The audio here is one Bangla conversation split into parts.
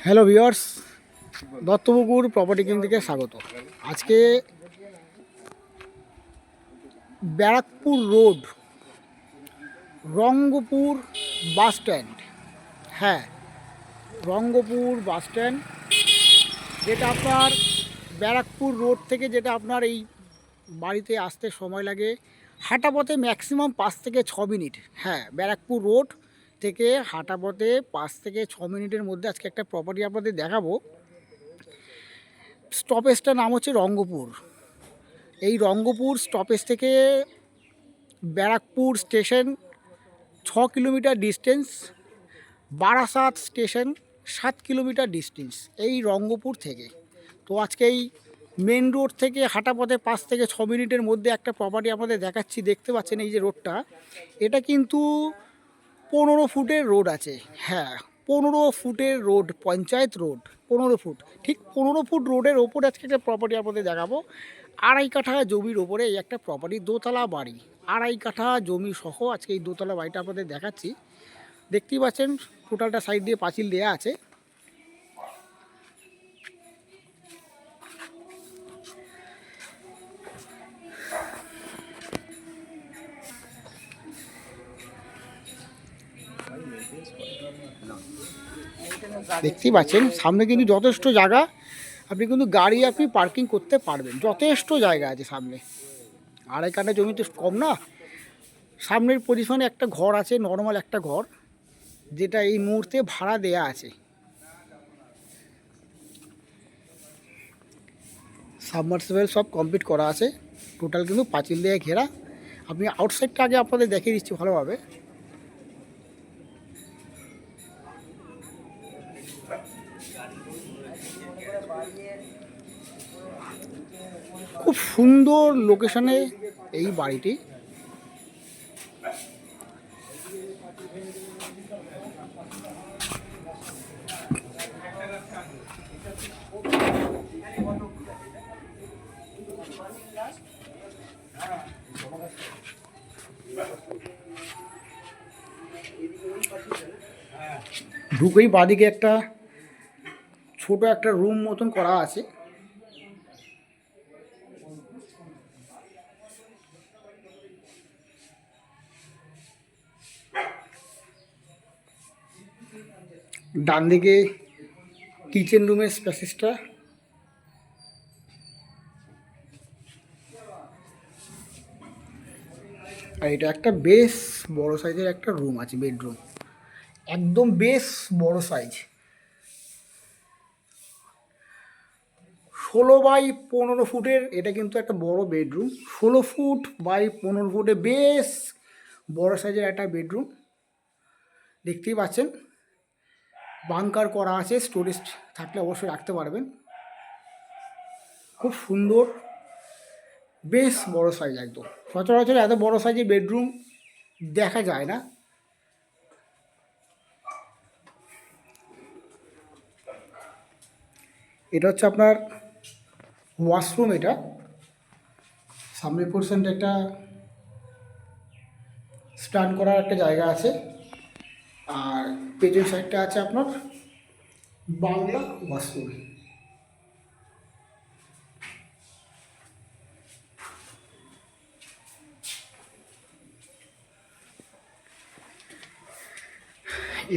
Hello viewers, Duttapukur property king থেকে স্বাগত। আজকে Barrackpore road, Rangpur bus stand, হ্যাঁ রঙ্গপুর বাস স্ট্যান্ড, যেটা আপনার ব্যারাকপুর রোড থেকে যেটা আপনার এই বাড়িতে আসতে সময় লাগে হাঁটা পথে ম্যাক্সিমাম 5 থেকে 6 মিনিট। হ্যাঁ, ব্যারাকপুর রোড থেকে হাঁটা পথে 5 থেকে 6 মিনিটের মধ্যে আজকে একটা প্রপার্টি আপনাদের দেখাবো। স্টপেজটার নাম হচ্ছে রঙ্গপুর। এই রঙ্গপুর স্টপেজ থেকে Barrackpore station 6 kilometre distance, Barasat station 7 kilometre distance এই রঙ্গপুর থেকে। তো আজকে এই মেন রোড থেকে হাঁটা পথে 5 থেকে 6 মিনিটের মধ্যে একটা প্রপার্টি আপনাদের দেখাচ্ছি। দেখতে পাচ্ছেন এই যে রোডটা, এটা কিন্তু 15 ফুটের রোড আছে। হ্যাঁ, 15 ফুটের রোড, পঞ্চায়েত রোড 15 ফুট, ঠিক 15 ফুট রোডের ওপরে আজকে একটা প্রপার্টি আপনাদের দেখাবো। 2.5 কাঠা জমির ওপরে এই একটা প্রপার্টি, দোতলা বাড়ি, 2.5 কাঠা জমি সহ আজকে এই দোতলা বাড়িটা আপনাদের দেখাচ্ছি। দেখতেই পাচ্ছেন টোটালটা সাইড দিয়ে পাঁচিল দেওয়া আছে। দেখতেই পাচ্ছেন সামনে কিন্তু যথেষ্ট জায়গা, আপনি কিন্তু গাড়ি পার্কিং করতে পারবেন, যথেষ্ট জায়গা আছে সামনে। 2.5 কাঠা জমি তো কম না। সামনের পজিশনে একটা ঘর আছে, নর্মাল একটা ঘর, যেটা এই মুহূর্তে ভাড়া দেয়া আছে। সাবমার্সিবল সব কমপ্লিট করা আছে, টোটাল কিন্তু পাঁচিল দিয়ে ঘেরা। আপনি আউটসাইডটা আগে আপনাদের দেখিয়ে দিচ্ছি ভালোভাবে। খুব সুন্দর লোকেশনে এই বাড়িটি। ঢুকেই বাদিকে একটা ছোট একটা রুম মতন করা আছে। ডান দিকে কিচেন রুমের স্পেসিসটা, আর এটা একটা বেশ বড় সাইজের একটা রুম আছে, বেডরুম, একদম বেশ বড় সাইজ। 16 বাই 15 ফুটের এটা কিন্তু একটা বড় বেডরুম। 16 ফুট বাই 15 ফুটে বেশ বড় সাইজের একটা বেডরুম। দেখতেই পাচ্ছেন বাংকার করা আছে, স্টোরেজ থাকলে অবশ্যই রাখতে পারবেন। খুব সুন্দর, বেশ বড় সাইজ একদম। সচরাচর এত বড় সাইজের বেডরুম দেখা যায় না। এটা হচ্ছে আপনার ওয়াশরুম। এটা সামনের পোর্শনটা একটা স্টান করার একটা জায়গা আছে, আর পেছন সাইডটা আছে আপনার বাংলা ওয়াশরুম।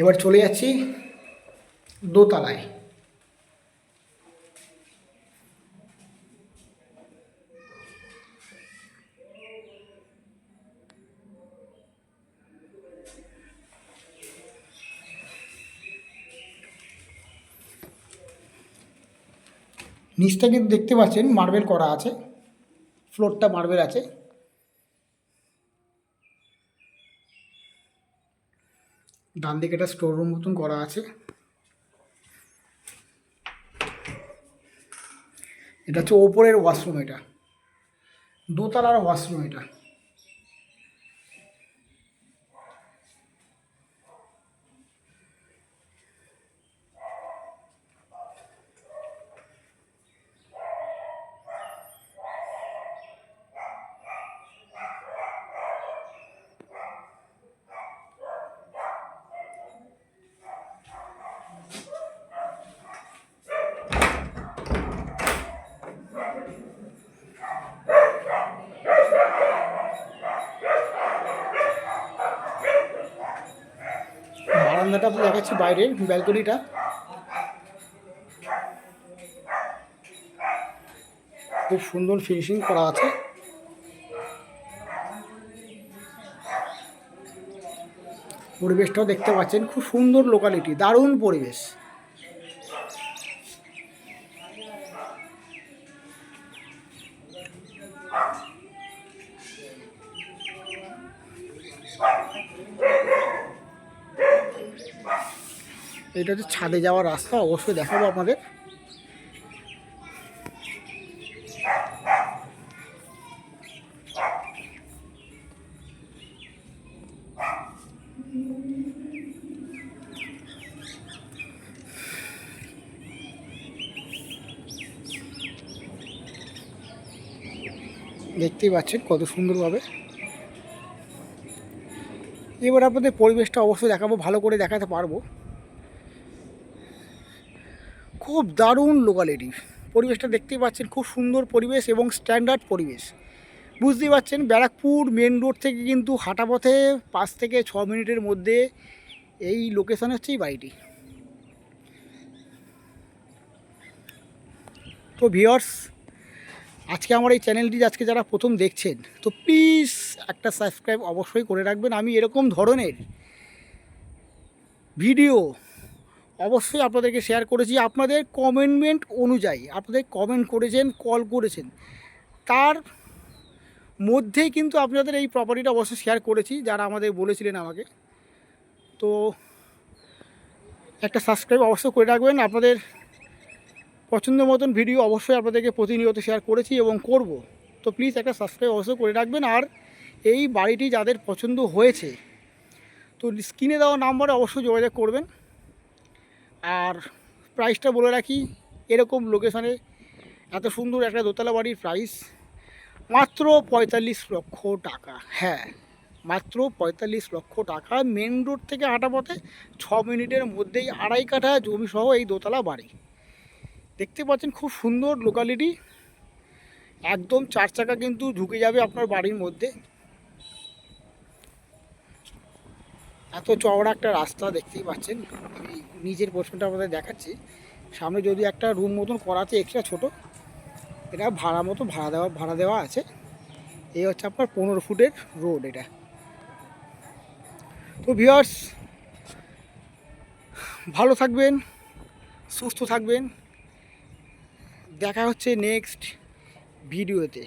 এবার চলে যাচ্ছি দোতলায়। নিচটা কিন্তু দেখতে পাচ্ছেন মার্বেল করা আছে, ফ্লোরটা মার্বেল আছে। ডান দিকে একটা স্টোর রুম মতন করা আছে। এটা হচ্ছে ওপরের ওয়াশরুম, এটা দোতলার ওয়াশরুম এটা। জায়গাটা আপনি দেখাচ্ছি, বাইরের ব্যালকনিটা। খুব সুন্দর ফিনিশিং করা আছে। পরিবেশটাও দেখতে পাচ্ছেন, খুব সুন্দর লোকালিটি, দারুণ পরিবেশ। এটা হচ্ছে ছাদে যাওয়ার রাস্তা, অবশ্যই দেখাবো আপনাদের। দেখতেই পাচ্ছেন কত সুন্দরভাবে। এবার আপনাদের পরিবেশটা অবশ্যই দেখাবো, ভালো করে দেখাতে পারবো। খুব দারুণ লোকালিটি, পরিবেশটা দেখতেই পাচ্ছেন, খুব সুন্দর পরিবেশ এবং স্ট্যান্ডার্ড পরিবেশ। বুঝতেই পারছেন ব্যারাকপুর মেন রোড থেকে কিন্তু হাঁটা পথে 5 থেকে 6 মিনিটের মধ্যে এই লোকেশান হচ্ছে এই বাড়িটি। তো ভিউয়ার্স, আজকে আমার এই চ্যানেলটি আজকে যারা প্রথম দেখছেন, তো প্লিজ একটা সাবস্ক্রাইব অবশ্যই করে রাখবেন। আমি এরকম ধরনের ভিডিও অবশ্যই আপনাদেরকে শেয়ার করেছি। আপনাদের কমেন্টমেন্ট অনুযায়ী আপনাদের কমেন্ট করেছেন, কল করেছেন, তার মধ্যেই কিন্তু আপনাদের এই প্রপার্টিটা অবশ্যই শেয়ার করেছি, যারা আমাদের বলেছিলেন আমাকে। তো একটা সাবস্ক্রাইব অবশ্যই করে রাখবেন। আপনাদের পছন্দ মতন ভিডিও অবশ্যই আপনাদেরকে প্রতিনিয়ত শেয়ার করেছি এবং করব। তো প্লিজ একটা সাবস্ক্রাইব অবশ্যই করে রাখবেন। আর এই বাড়িটি যাদের পছন্দ হয়েছে, তো স্ক্রিনে দেওয়া নাম্বারে অবশ্যই যোগাযোগ করবেন। আর প্রাইসটা বলে রাখি, এরকম লোকেশানে এত সুন্দর একটা দোতলা বাড়ির প্রাইস মাত্র 45 লক্ষ টাকা। হ্যাঁ, মাত্র 45 লক্ষ টাকা। মেন রোড থেকে হাঁটা পথে 6 মিনিটের মধ্যেই 2.5 কাঠা জমি সহ এই দোতলা বাড়ি। দেখতে পাচ্ছেন খুব সুন্দর লোকালিটি, একদম 4 চাকা কিন্তু ঢুকে যাবে আপনার বাড়ির মধ্যে। এত চওড়া একটা রাস্তা দেখতেই পাচ্ছেন। আমি নিজের পোর্শনটা আপনাদের দেখাচ্ছি। সামনে যদি একটা রুম মতন করা আছে এক্সট্রা ছোট, এটা ভাড়া দেওয়া আছে। এই হচ্ছে আপনার 15 ফুটের রোড এটা। তো ভিউয়ার্স, ভালো থাকবেন, সুস্থ থাকবেন। দেখা হচ্ছে নেক্সট ভিডিওতে।